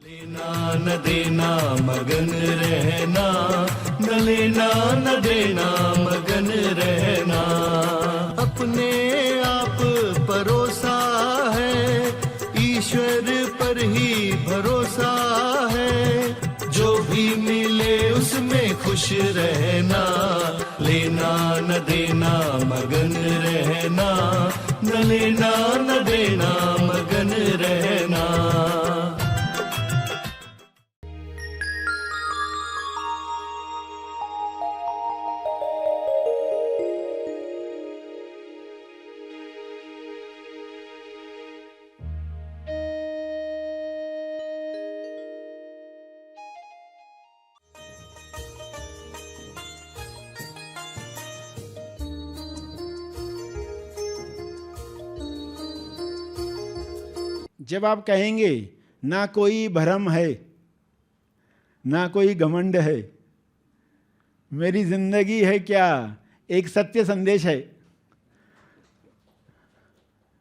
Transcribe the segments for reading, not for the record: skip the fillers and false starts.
लेना न देना मगन रहना, न लेना न देना मगन रहना। अपने आप परोसा है, ईश्वर पर ही भरोसा है। जो भी मिले उसमें खुश रहना, लेना न देना मगन रहना, न लेना न देना मगन रहना। जब आप कहेंगे ना कोई भ्रम है, ना कोई घमंड है, मेरी जिंदगी है क्या एक सत्य संदेश है,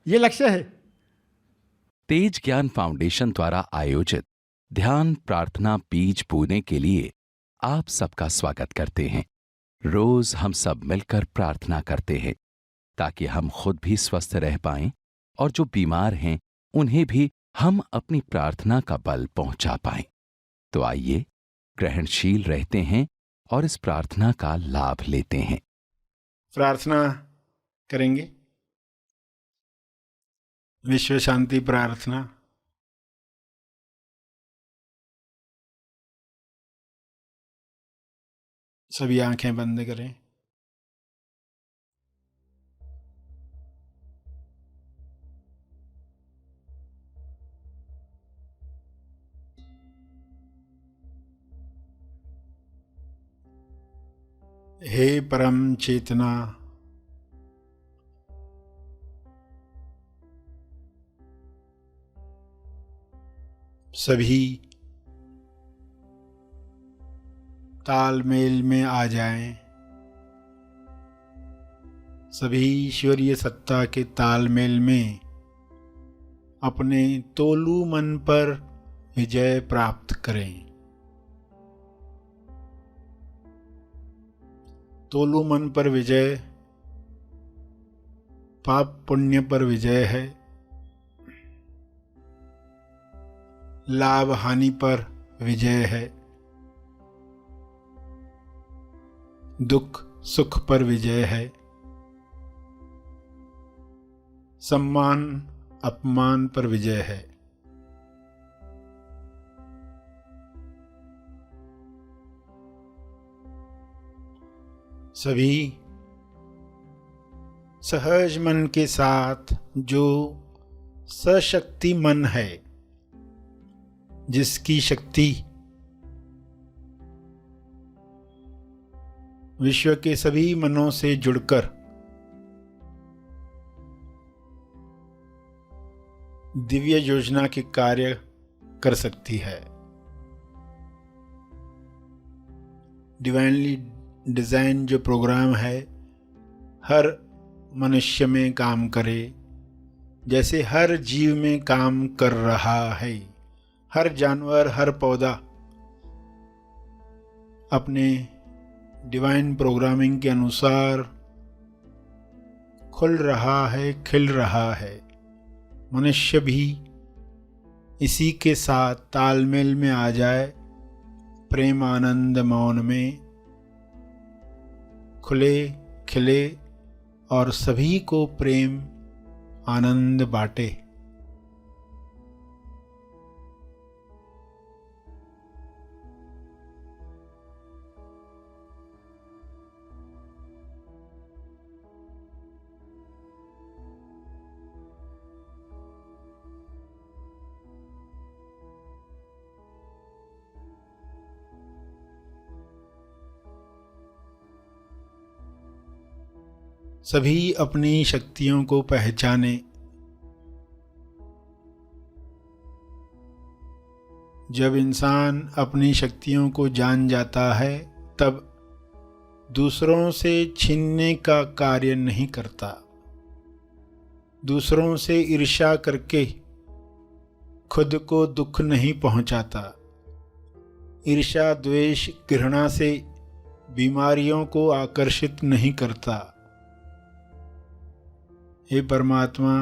ये लक्ष्य है। तेज ज्ञान फाउंडेशन द्वारा आयोजित ध्यान प्रार्थना बीज बोने के लिए आप सबका स्वागत करते हैं। रोज हम सब मिलकर प्रार्थना करते हैं ताकि हम खुद भी स्वस्थ रह पाएं और जो बीमार हैं उन्हें भी हम अपनी प्रार्थना का बल पहुंचा पाएं। तो आइए ग्रहणशील रहते हैं और इस प्रार्थना का लाभ लेते हैं। प्रार्थना करेंगे। विश्व शांति प्रार्थना। सभी आंखें बंद करें। हे परम चेतना, सभी तालमेल में आ जाएं। सभी ईश्वरीय सत्ता के तालमेल में अपने तोलू मन पर विजय प्राप्त करें। तोलू मन पर विजय पाप पुण्य पर विजय है, लाभ हानि पर विजय है, दुख सुख पर विजय है, सम्मान अपमान पर विजय है। सभी सहज मन के साथ, जो सशक्ति मन है, जिसकी शक्ति विश्व के सभी मनों से जुड़कर दिव्य योजना के कार्य कर सकती है। डिवाइनली डिजाइन जो प्रोग्राम है हर मनुष्य में काम करे, जैसे हर जीव में काम कर रहा है। हर जानवर, हर पौधा अपने डिवाइन प्रोग्रामिंग के अनुसार खुल रहा है, खिल रहा है। मनुष्य भी इसी के साथ तालमेल में आ जाए, प्रेम आनंद मौन में खुले खिले और सभी को प्रेम आनंद बांटे। सभी अपनी शक्तियों को पहचाने। जब इंसान अपनी शक्तियों को जान जाता है तब दूसरों से छीनने का कार्य नहीं करता, दूसरों से ईर्ष्या करके खुद को दुख नहीं पहुंचाता। ईर्ष्या, द्वेष, घृणा से बीमारियों को आकर्षित नहीं करता। हे परमात्मा,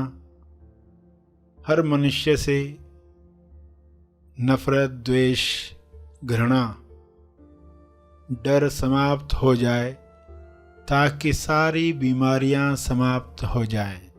हर मनुष्य से नफरत, द्वेष, घृणा, डर समाप्त हो जाए ताकि सारी बीमारियां समाप्त हो जाएं।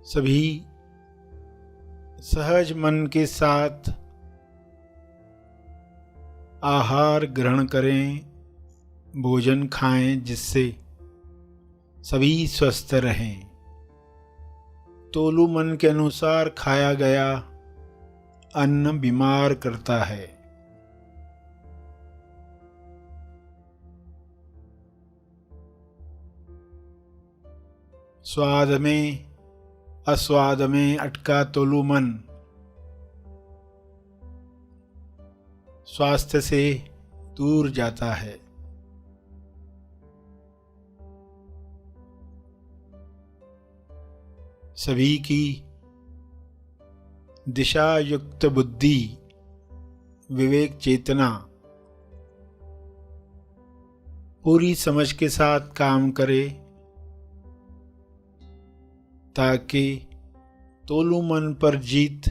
सभी सहज मन के साथ आहार ग्रहण करें, भोजन खाएं, जिससे सभी स्वस्थ रहें। तोलू मन के अनुसार खाया गया अन्न बीमार करता है। स्वाद में अस्वाद में अटका तोलू मन स्वास्थ्य से दूर जाता है। सभी की दिशा युक्त बुद्धि, विवेक, चेतना पूरी समझ के साथ काम करे ताकि तोलू मन पर जीत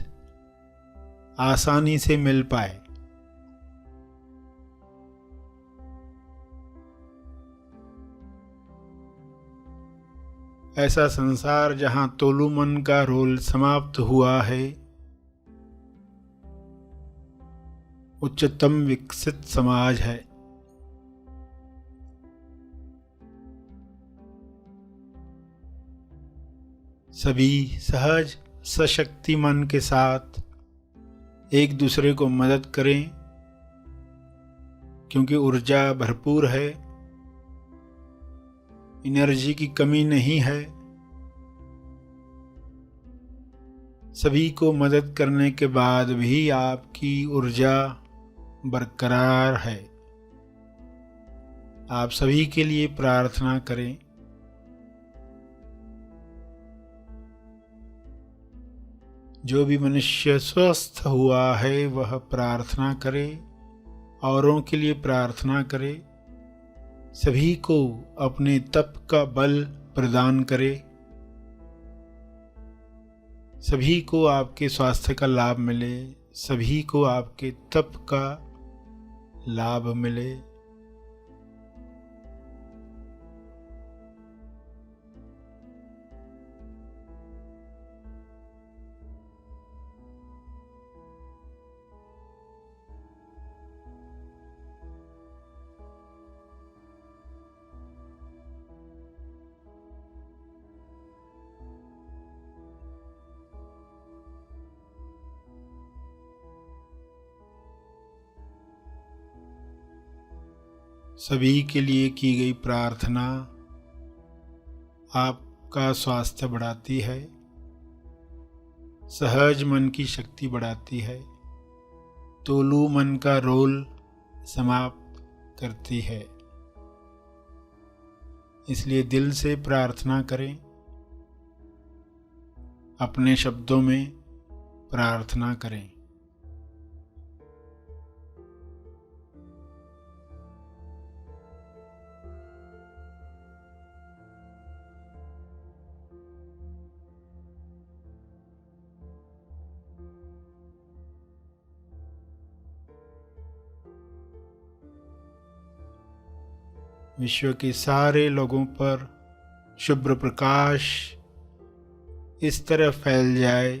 आसानी से मिल पाए। ऐसा संसार जहां तोलू मन का रोल समाप्त हुआ है, उच्चतम विकसित समाज है। सभी सहज सशक्ति मन के साथ एक दूसरे को मदद करें, क्योंकि ऊर्जा भरपूर है, एनर्जी की कमी नहीं है। सभी को मदद करने के बाद भी आपकी ऊर्जा बरकरार है। आप सभी के लिए प्रार्थना करें। जो भी मनुष्य स्वस्थ हुआ है वह प्रार्थना करे, औरों के लिए प्रार्थना करे, सभी को अपने तप का बल प्रदान करे, सभी को आपके स्वास्थ्य का लाभ मिले, सभी को आपके तप का लाभ मिले। सभी के लिए की गई प्रार्थना आपका स्वास्थ्य बढ़ाती है, सहज मन की शक्ति बढ़ाती है, तोलू मन का रोल समाप्त करती है। इसलिए दिल से प्रार्थना करें, अपने शब्दों में प्रार्थना करें। विश्व के सारे लोगों पर शुभ्र प्रकाश इस तरह फैल जाए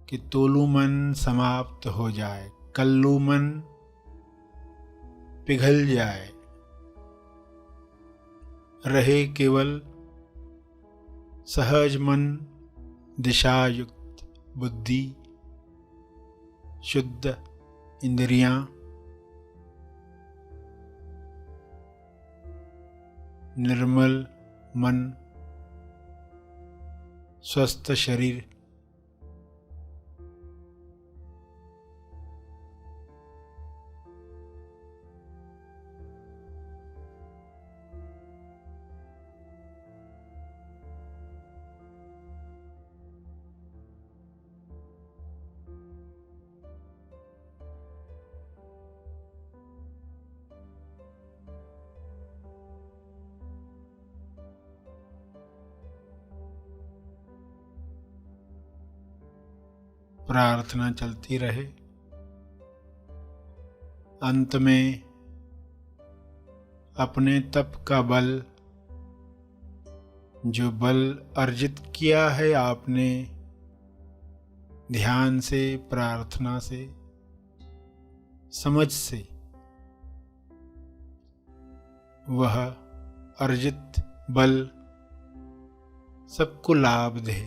कि तोलू मन समाप्त हो जाए, कल्लू मन पिघल जाए, रहे केवल सहज मन, दिशायुक्त बुद्धि, शुद्ध इंद्रियां, निर्मल मन, स्वस्थ शरीर, प्रार्थना चलती रहे। अंत में अपने तप का बल, जो बल अर्जित किया है आपने ध्यान से, प्रार्थना से, समझ से, वह अर्जित बल सबको लाभ दे।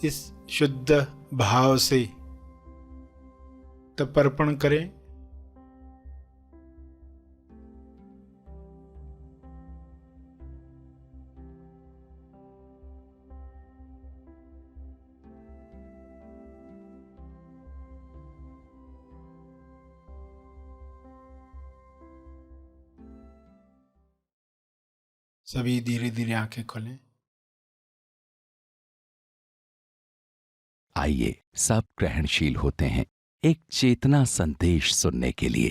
इस शुद्ध भाव से तर्पण करें। सभी धीरे धीरे आंखें खोलें। आइए सब ग्रहणशील होते हैं एक चेतना संदेश सुनने के लिए।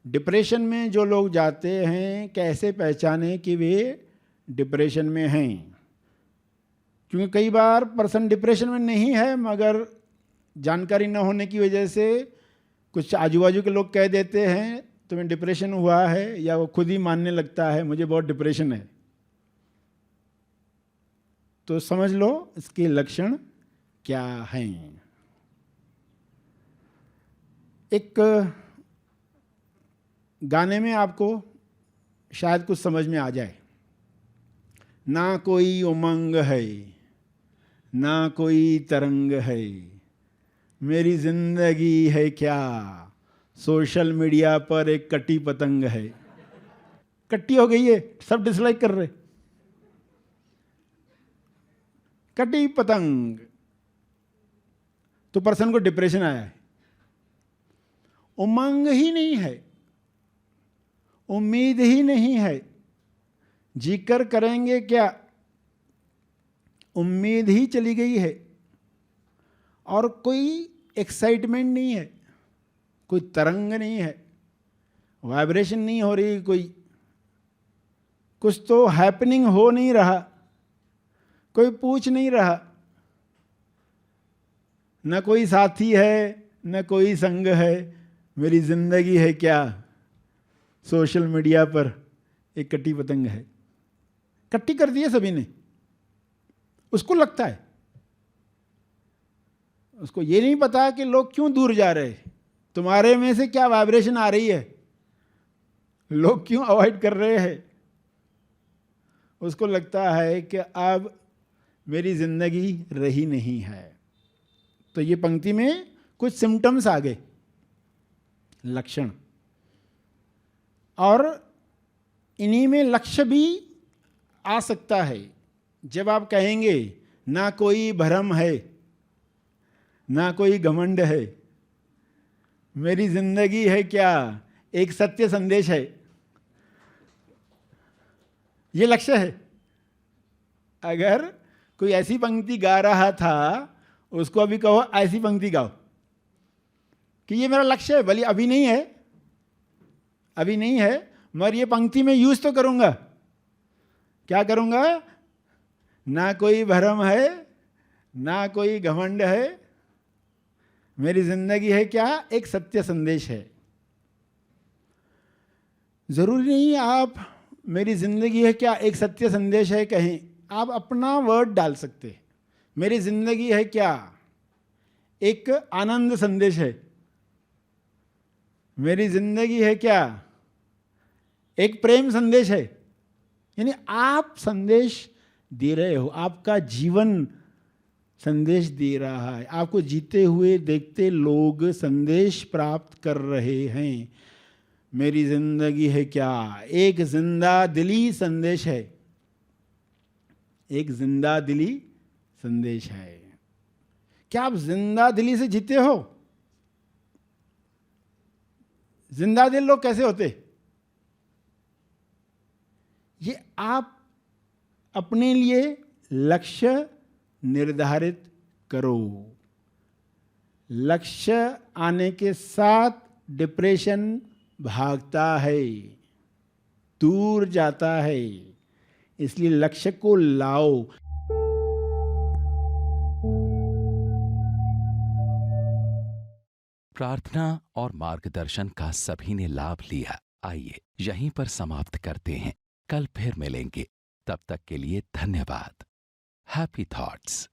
डिप्रेशन में जो लोग जाते हैं, कैसे पहचाने कि वे डिप्रेशन में हैं? क्योंकि कई बार पर्सन डिप्रेशन में नहीं है, मगर जानकारी न होने की वजह से कुछ आजू बाजू के लोग कह देते हैं तुम्हें डिप्रेशन हुआ है, या वो खुद ही मानने लगता है मुझे बहुत डिप्रेशन है। तो समझ लो इसके लक्षण क्या हैं। एक गाने में आपको शायद कुछ समझ में आ जाए। ना कोई उमंग है, ना कोई तरंग है, मेरी जिंदगी है क्या, सोशल मीडिया पर एक कटी पतंग है। कट्टी हो गई है, सब डिसलाइक कर रहे। कटी पतंग, तो पर्सन को डिप्रेशन आया है। उमंग ही नहीं है, उम्मीद ही नहीं है, जिक्र करेंगे क्या, उम्मीद ही चली गई है। और कोई एक्साइटमेंट नहीं है, कोई तरंग नहीं है, वाइब्रेशन नहीं हो रही, कोई कुछ तो हैपनिंग हो नहीं रहा, कोई पूछ नहीं रहा। न कोई साथी है, न कोई संग है, मेरी जिंदगी है क्या, सोशल मीडिया पर एक कटी पतंग है। कट्टी कर दी है सभी ने। उसको लगता है, उसको ये नहीं पता कि लोग क्यों दूर जा रहे हैं, तुम्हारे में से क्या वाइब्रेशन आ रही है, लोग क्यों अवॉइड कर रहे हैं। उसको लगता है कि अब मेरी जिंदगी रही नहीं है। तो ये पंक्ति में कुछ सिम्टम्स आ गए, लक्षण, और इन्हीं में लक्ष्य भी आ सकता है। जब आप कहेंगे ना कोई भ्रम है, ना कोई घमंड है, मेरी जिंदगी है क्या, एक सत्य संदेश है, ये लक्ष्य है। अगर कोई ऐसी पंक्ति गा रहा था, उसको अभी कहो ऐसी पंक्ति गाओ कि ये मेरा लक्ष्य है, भले अभी नहीं है, अभी नहीं है, मगर ये पंक्ति में यूज तो करूंगा। क्या करूंगा? ना कोई भ्रम है, ना कोई घमंड है, मेरी जिंदगी है क्या, एक सत्य संदेश है। जरूरी नहीं आप मेरी जिंदगी है क्या एक सत्य संदेश है कहें, आप अपना वर्ड डाल सकते हैं। मेरी जिंदगी है क्या एक आनंद संदेश है, मेरी जिंदगी है क्या एक प्रेम संदेश है। यानी आप संदेश दे रहे हो, आपका जीवन संदेश दे रहा है। आपको जीते हुए देखते लोग संदेश प्राप्त कर रहे हैं। मेरी जिंदगी है क्या, एक जिंदा दिली संदेश है, एक जिंदा दिली संदेश है। क्या आप जिंदा दिली से जीते हो? जिंदा दिल लोग कैसे होते? ये आप अपने लिए लक्ष्य निर्धारित करो। लक्ष्य आने के साथ डिप्रेशन भागता है, दूर जाता है। इसलिए लक्ष्य को लाओ। प्रार्थना और मार्गदर्शन का सभी ने लाभ लिया। आइए यहीं पर समाप्त करते हैं। कल फिर मिलेंगे। तब तक के लिए धन्यवाद। Happy thoughts.